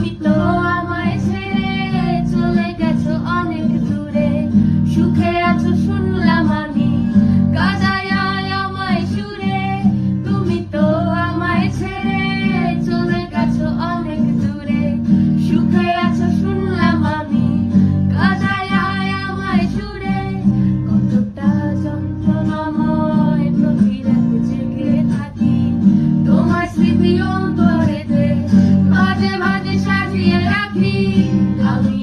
তুমি তো আমায় ছেড়ে চলে গেছো অনেক দূরে, সুখে আছো শুনলাম আমি গাজায় আমায় সুরে। তুমি তো আমায় ছেড়ে চলে গেছো অনেক দূরে, সুখে আছো শুনলাম আমি গাজায় আমায় সুরে। কতটা যন্ত্রণাময় প্রতি রাত জেগে থাকি, তোমার স্মৃতি অন্তরেতে মাঝে মাঝে সাজিয়ে রাখি। আমি